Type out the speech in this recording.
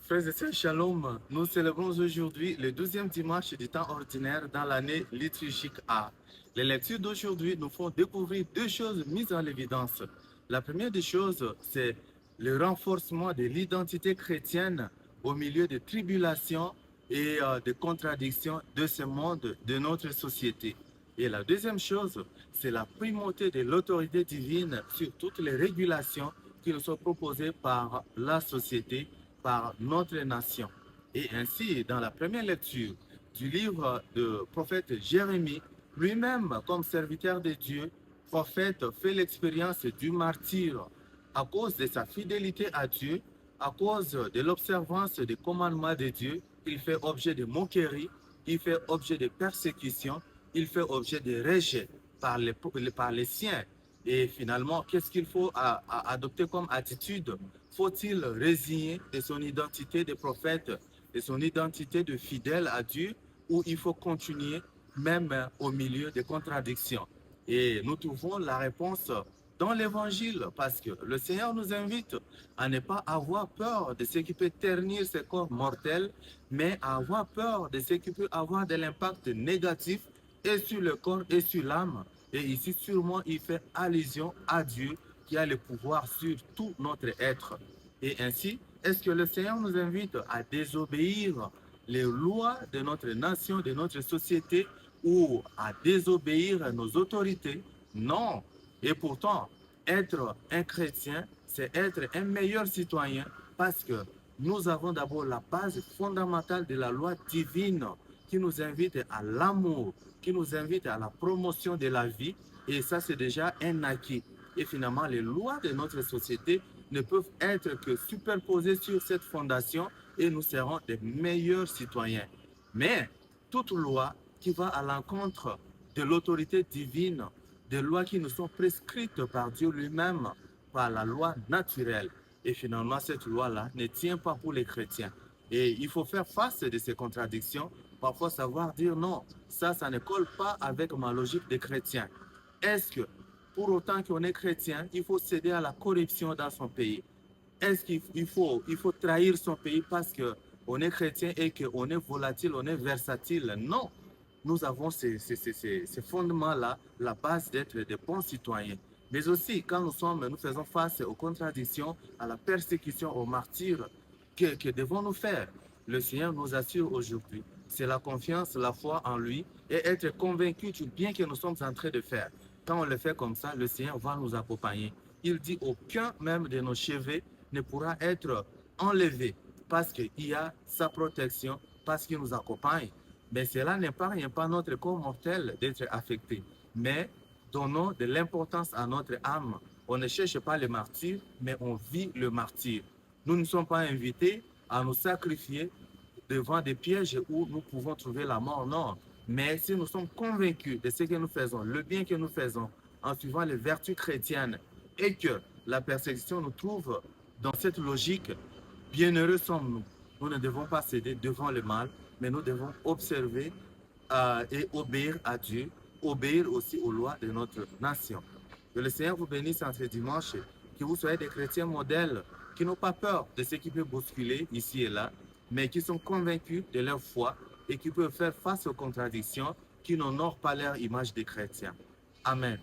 Frères et sœurs, shalom. Nous célébrons aujourd'hui le 12e dimanche du temps ordinaire dans l'année liturgique A. Les lectures d'aujourd'hui nous font découvrir deux choses mises en évidence. La première des choses, c'est le renforcement de l'identité chrétienne au milieu des tribulations et de contradictions de ce monde, de notre société. Et la deuxième chose, c'est la primauté de l'autorité divine sur toutes les régulations qui nous sont proposées par la société, par notre nation. Et ainsi, dans la première lecture du livre du prophète Jérémie, lui-même, comme serviteur de Dieu, prophète, fait l'expérience du martyr à cause de sa fidélité à Dieu, à cause de l'observance des commandements de Dieu. Il fait objet de moqueries, il fait objet de persécutions, il fait objet de rejet par les siens. Et finalement, qu'est-ce qu'il faut adopter comme attitude? Faut-il résigner de son identité de prophète, de son identité de fidèle à Dieu, ou il faut continuer même au milieu des contradictions? Et nous trouvons la réponse dans l'Évangile, parce que le Seigneur nous invite à ne pas avoir peur de ce qui peut ternir ce corps mortel, mais à avoir peur de ce qui peut avoir de l'impact négatif et sur le corps et sur l'âme. Et ici, sûrement, il fait allusion à Dieu qui a le pouvoir sur tout notre être. Et ainsi, est-ce que le Seigneur nous invite à désobéir les lois de notre nation, de notre société, ou à désobéir à nos autorités? Non. Et pourtant, être un chrétien, c'est être un meilleur citoyen parce que nous avons d'abord la base fondamentale de la loi divine qui nous invite à l'amour, qui nous invite à la promotion de la vie. Et ça, c'est déjà un acquis. Et finalement, les lois de notre société ne peuvent être que superposées sur cette fondation et nous serons des meilleurs citoyens. Mais toute loi qui va à l'encontre de l'autorité divine, des lois qui nous sont prescrites par Dieu lui-même, par la loi naturelle. Et finalement, cette loi-là ne tient pas pour les chrétiens. Et il faut faire face de ces contradictions, parfois savoir dire non, ça ne colle pas avec ma logique de chrétien. Est-ce que, pour autant qu'on est chrétien, il faut céder à la corruption dans son pays? Est-ce qu'il faut trahir son pays parce qu'on est chrétien et qu'on est volatile, on est versatile? Non. Nous avons ces fondements-là, la base d'être des bons citoyens. Mais aussi, quand nous faisons face aux contradictions, à la persécution, aux martyrs, que devons-nous faire? Le Seigneur nous assure aujourd'hui. C'est la confiance, la foi en lui et être convaincu du bien que nous sommes en train de faire. Quand on le fait comme ça, le Seigneur va nous accompagner. Il dit aucun même de nos cheveux ne pourra être enlevé parce qu'il y a sa protection, parce qu'il nous accompagne. Mais cela n'épargne pas notre corps mortel d'être affecté. Mais donnons de l'importance à notre âme. On ne cherche pas le martyr, mais on vit le martyr. Nous ne sommes pas invités à nous sacrifier devant des pièges où nous pouvons trouver la mort. Non. Mais si nous sommes convaincus de ce que nous faisons, le bien que nous faisons, en suivant les vertus chrétiennes, et que la persécution nous trouve dans cette logique, bienheureux sommes-nous. Nous ne devons pas céder devant le mal, mais nous devons observer et obéir à Dieu, obéir aussi aux lois de notre nation. Que le Seigneur vous bénisse en ce dimanche, que vous soyez des chrétiens modèles qui n'ont pas peur de ce qui peut bousculer ici et là, mais qui sont convaincus de leur foi et qui peuvent faire face aux contradictions qui n'honorent pas leur image de chrétiens. Amen.